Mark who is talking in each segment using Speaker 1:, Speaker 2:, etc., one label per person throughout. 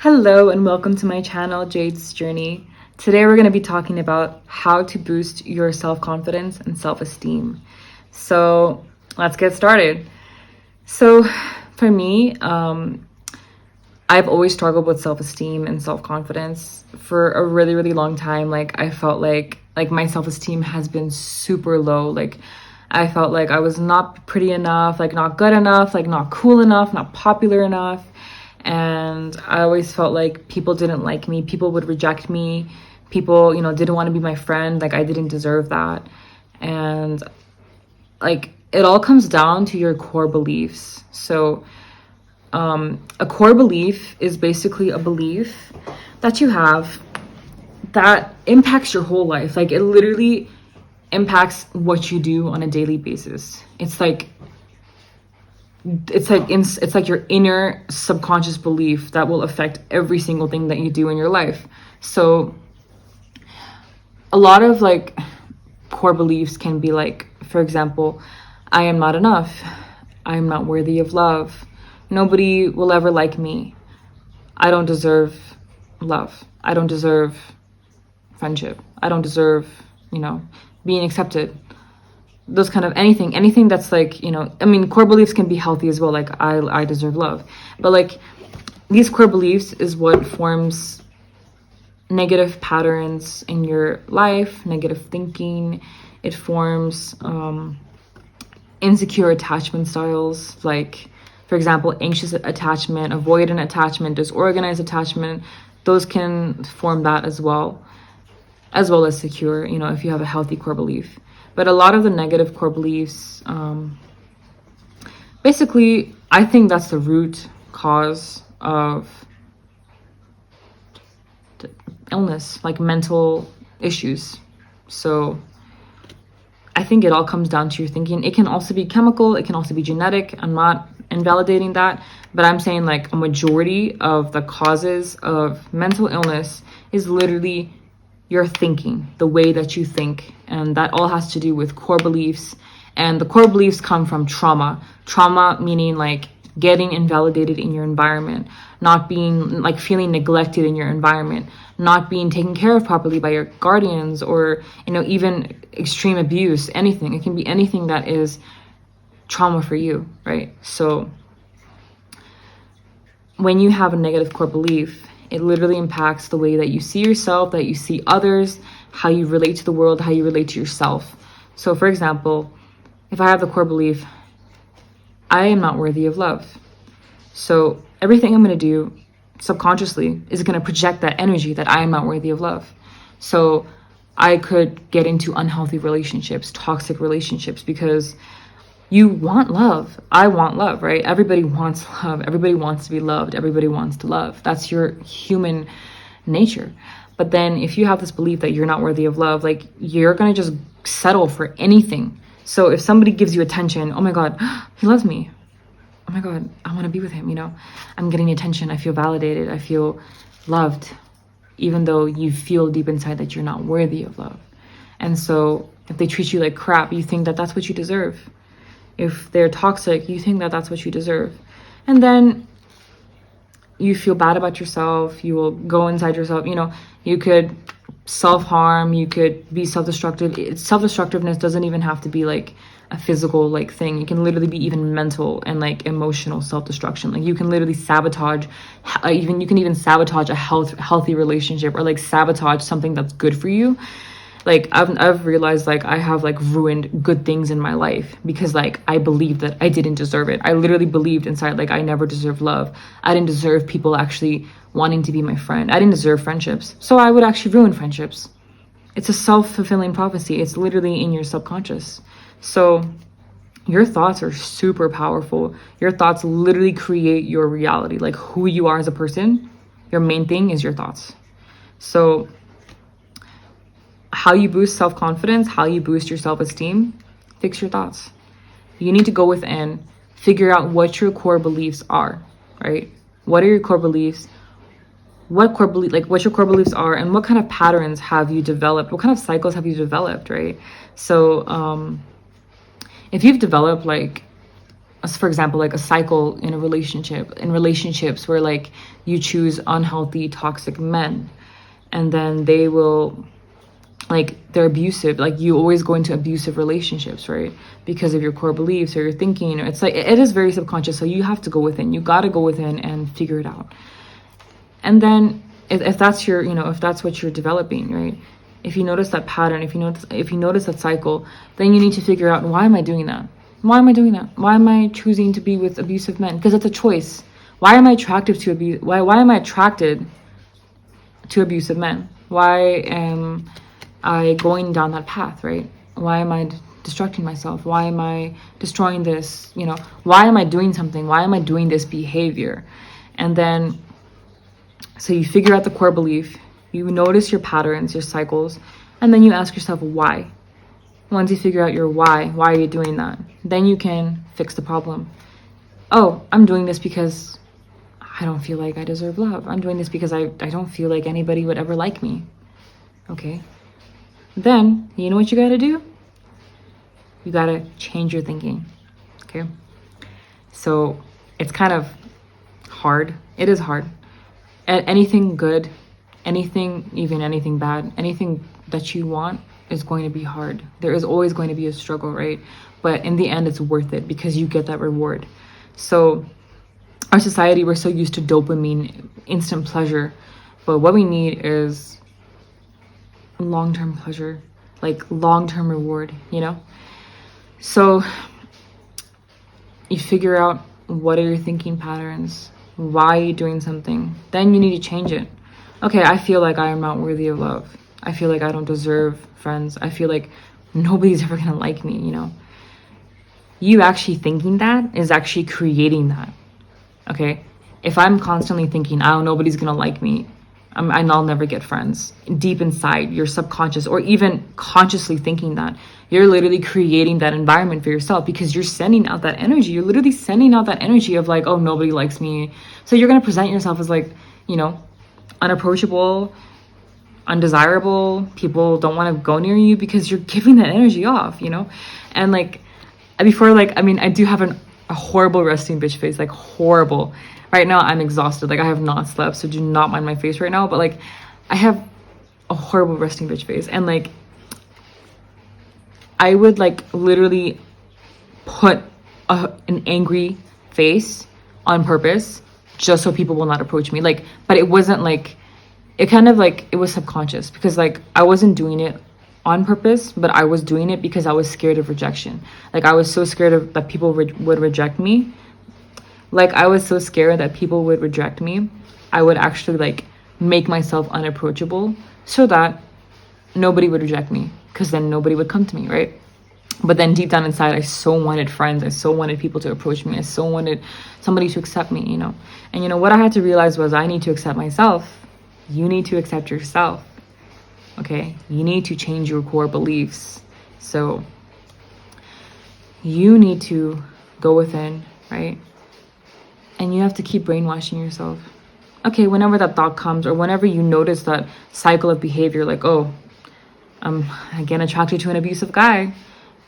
Speaker 1: Hello and welcome to my channel, Jade's Journey. Today we're going to be talking about how to boost your self-confidence and self-esteem. So let's get started. So for me, I've always struggled with self-esteem and self-confidence for a really long time. I felt like my self-esteem has been super low. I felt like I was not pretty enough, not good enough, not cool enough, not popular enough. And I always felt like people didn't like me. People would reject me. People, didn't want to be my friend. I didn't deserve that. And it all comes down to your core beliefs. So a core belief is basically a belief that you have that impacts your whole life. It literally impacts what you do on a daily basis. It's like your inner subconscious belief that will affect every single thing that you do in your life. So a lot of core beliefs can be for example, I am not enough. I am not worthy of love. Nobody will ever like me. I don't deserve love. I don't deserve friendship. I don't deserve, being accepted. Those kind of anything that's core beliefs can be healthy as well. I deserve love, but these core beliefs is what forms negative patterns in your life, negative thinking. It forms insecure attachment styles, for example, anxious attachment, avoidant attachment, disorganized attachment. Those can form that as well as secure, if you have a healthy core belief. But a lot of the negative core beliefs, basically, I think that's the root cause of illness, mental issues. So I think it all comes down to your thinking. It can also be chemical. It can also be genetic. I'm not invalidating that, but I'm saying a majority of the causes of mental illness is literally your thinking, the way that you think. And that all has to do with core beliefs. And the core beliefs come from trauma. Trauma meaning getting invalidated in your environment, not being feeling neglected in your environment, not being taken care of properly by your guardians, or even extreme abuse. Anything. It can be anything that is trauma for you, right? So when you have a negative core belief, it literally impacts the way that you see yourself, that you see others, how you relate to the world, how you relate to yourself. So for example, if I have the core belief, I am not worthy of love. So everything I'm going to do subconsciously is going to project that energy that I am not worthy of love. So I could get into unhealthy relationships, toxic relationships, because you want love. I want love, right? Everybody wants love. Everybody wants to be loved. Everybody wants to love. That's your human nature. But then if you have this belief that you're not worthy of love, you're going to just settle for anything. So if somebody gives you attention, oh my God, he loves me. Oh my God, I want to be with him. I'm getting attention. I feel validated. I feel loved, even though you feel deep inside that you're not worthy of love. And so if they treat you like crap, you think that that's what you deserve. If they're toxic, you think that that's what you deserve. And then you feel bad about yourself. You will go inside yourself. You could self-harm. You could be self-destructive. Self-destructiveness doesn't even have to be a physical thing. It can literally be even mental and emotional self-destruction. You can literally sabotage, you can even sabotage a healthy relationship, or sabotage something that's good for you. I've realized I have ruined good things in my life because I believed that I didn't deserve it. I literally believed inside I never deserved love. I didn't deserve people actually wanting to be my friend. I didn't deserve friendships. So I would actually ruin friendships. It's a self-fulfilling prophecy. It's literally in your subconscious. So your thoughts are super powerful. Your thoughts literally create your reality. Who you are as a person, your main thing is your thoughts. So how you boost self-confidence, how you boost your self-esteem, fix your thoughts. You need to go within, figure out what your core beliefs are, right? What are your core beliefs? What your core beliefs are, and what kind of patterns have you developed? What kind of cycles have you developed, right? So if you've developed a for example, like a cycle in a relationship, in relationships where like you choose unhealthy, toxic men, and then they will, like, they're abusive. Like, you always go into abusive relationships, right? Because of your core beliefs or your thinking. It's like, it is very subconscious. So you have to go within. You got to go within and figure it out. And then if that's your, if that's what you're developing, right? If you notice that pattern, if you notice that cycle, then you need to figure out, why am I doing that? Why am I doing that? Why am I choosing to be with abusive men? Because it's a choice. Why am I attracted to abuse? Why am I attracted to abusive men? Why am I going down that path, right? Why am I destructing myself? Why am I destroying this? Why am I doing something? Why am I doing this behavior? And then, so you figure out the core belief, you notice your patterns, your cycles, and then you ask yourself why. Once you figure out your why are you doing that? Then you can fix the problem. Oh, I'm doing this because I don't feel like I deserve love. I'm doing this because I don't feel like anybody would ever like me. Okay. Then, you know what you gotta do? You gotta change your thinking. Okay. So it's kind of hard. It is hard. Anything good, even anything bad, anything that you want is going to be hard. There is always going to be a struggle, right? But in the end, it's worth it because you get that reward. So our society, we're so used to dopamine, instant pleasure. But what we need is long-term pleasure, like long-term reward, So you figure out, what are your thinking patterns? Why are you doing something? Then you need to change it. Okay, I feel like I am not worthy of love. I feel like I don't deserve friends. I feel like nobody's ever gonna like me, You actually thinking that is actually creating that. Okay? If I'm constantly thinking, nobody's gonna like me, and I'll never get friends, deep inside your subconscious, or even consciously thinking that, you're literally creating that environment for yourself because you're sending out that energy. You're literally sending out that energy of like, oh, nobody likes me. So you're going to present yourself as like, unapproachable, undesirable. People don't want to go near you because you're giving that energy off, And like, before, like, I do have a horrible resting bitch face, like horrible. Right now, I'm exhausted. Like, I have not slept, so do not mind my face right now. But, like, I have a horrible resting bitch face. And, like, I would, like, literally put an angry face on purpose just so people will not approach me. Like, but it wasn't, like, it kind of, like, it was subconscious. Because, like, I wasn't doing it on purpose, but I was doing it because I was scared of rejection. Like, I was so scared that people would reject me. Like, I was so scared that people would reject me, I would actually, like, make myself unapproachable so that nobody would reject me, because then nobody would come to me, right? But then deep down inside, I so wanted friends. I so wanted people to approach me. I so wanted somebody to accept me, And, what I had to realize was I need to accept myself. You need to accept yourself, okay? You need to change your core beliefs. So you need to go within, right? And you have to keep brainwashing yourself. Okay, whenever that thought comes, or whenever you notice that cycle of behavior, like, oh, I'm again attracted to an abusive guy.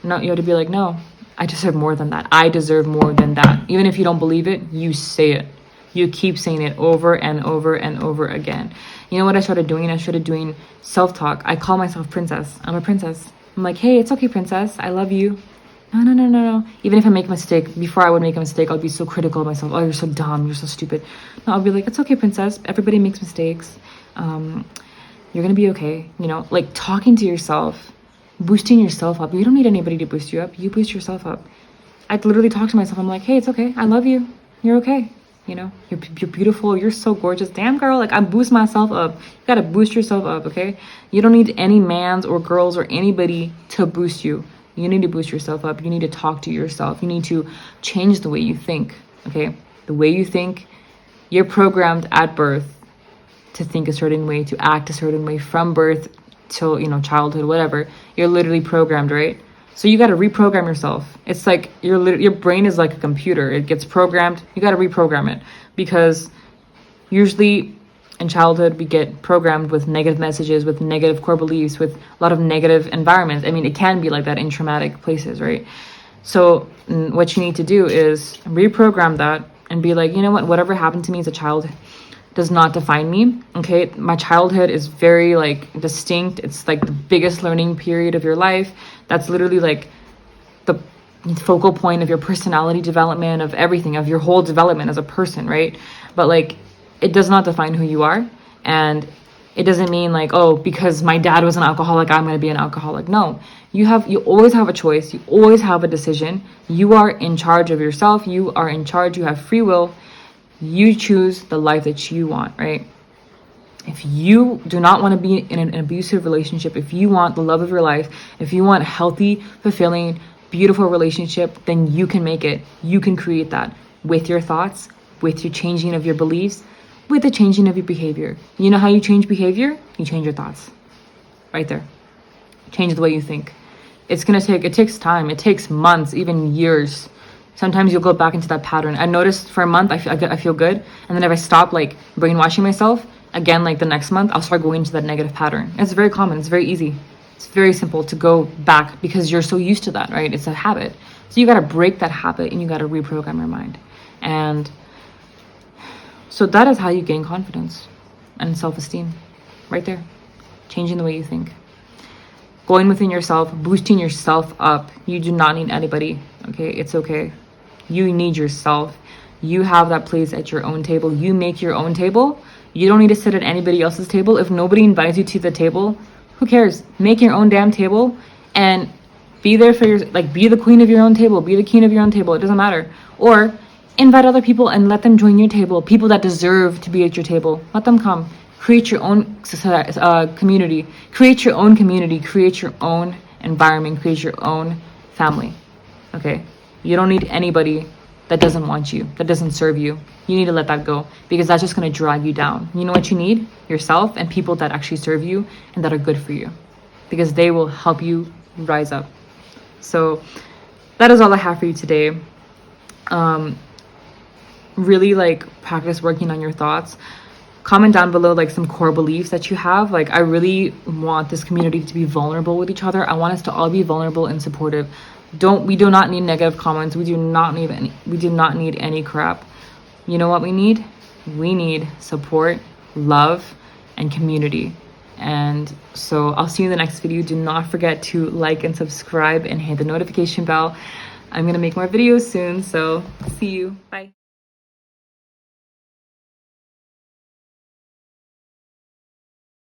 Speaker 1: No, you have to be like, no, I deserve more than that. I deserve more than that. Even if you don't believe it, you say it. You keep saying it over and over and over again. You know what I started doing? I started doing self-talk. I call myself princess. I'm a princess. I'm like, hey, it's okay, princess. I love you. No. Even if I make a mistake, before I would make a mistake, I'll be so critical of myself. Oh, you're so dumb. You're so stupid. No, I'll be like, it's okay, princess. Everybody makes mistakes. You're going to be okay. Like talking to yourself, boosting yourself up. You don't need anybody to boost you up. You boost yourself up. I literally talk to myself. I'm like, hey, it's okay. I love you. You're okay. You're beautiful. You're so gorgeous. Damn, girl. Like, I boost myself up. You got to boost yourself up, okay? You don't need any mans or girls or anybody to boost you. You need to boost yourself up. You need to talk to yourself. You need to change the way you think, okay? The way you think, you're programmed at birth to think a certain way, to act a certain way from birth till, childhood, whatever. You're literally programmed, right? So you got to reprogram yourself. It's like your brain is like a computer. It gets programmed. You got to reprogram it, because usually in childhood, we get programmed with negative messages, with negative core beliefs, with a lot of negative environments. It can be like that in traumatic places, right? So what you need to do is reprogram that and be like, you know what, whatever happened to me as a child does not define me. Okay, my childhood is very like distinct. It's like the biggest learning period of your life. That's literally like the focal point of your personality development, of everything, of your whole development as a person, right? But like, it does not define who you are. And it doesn't mean like, oh, because my dad was an alcoholic, I'm going to be an alcoholic. No, you always have a choice. You always have a decision. You are in charge of yourself. You are in charge. You have free will. You choose the life that you want, right? If you do not want to be in an abusive relationship, if you want the love of your life, if you want a healthy, fulfilling, beautiful relationship, then you can make it. You can create that with your thoughts, with your changing of your beliefs, with the changing of your behavior. You know how you change behavior? You change your thoughts. Right there. Change the way you think. It takes time. It takes months, even years. Sometimes you'll go back into that pattern. I noticed for a month, I feel good. And then if I stop like brainwashing myself, again, like the next month, I'll start going into that negative pattern. It's very common. It's very easy. It's very simple to go back because you're so used to that, right? It's a habit. So you got to break that habit and you got to reprogram your mind. And so that is how you gain confidence and self-esteem, right there. Changing the way you think. Going within yourself, boosting yourself up. You do not need anybody, okay? It's okay. You need yourself. You have that place at your own table. You make your own table. You don't need to sit at anybody else's table. If nobody invites you to the table, who cares? Make your own damn table and be there for be the queen of your own table. Be the king of your own table. It doesn't matter. Or invite other people and let them join your table. People that deserve to be at your table. Let them come. Create your own community. Create your own community. Create your own environment. Create your own family. Okay? You don't need anybody that doesn't want you, that doesn't serve you. You need to let that go because that's just going to drag you down. You know what you need? Yourself and people that actually serve you and that are good for you because they will help you rise up. So that is all I have for you today. Really like practice working on your thoughts. Comment down below like some core beliefs that you have. Like I really want this community to be vulnerable with each other. I want us to all be vulnerable and supportive. We do not need negative comments. We do not need any crap. You know what we need? We need support, love, and community. And so I'll see you in the next video. Do not forget to like and subscribe and hit the notification bell. I'm gonna make more videos soon, so see you. Bye.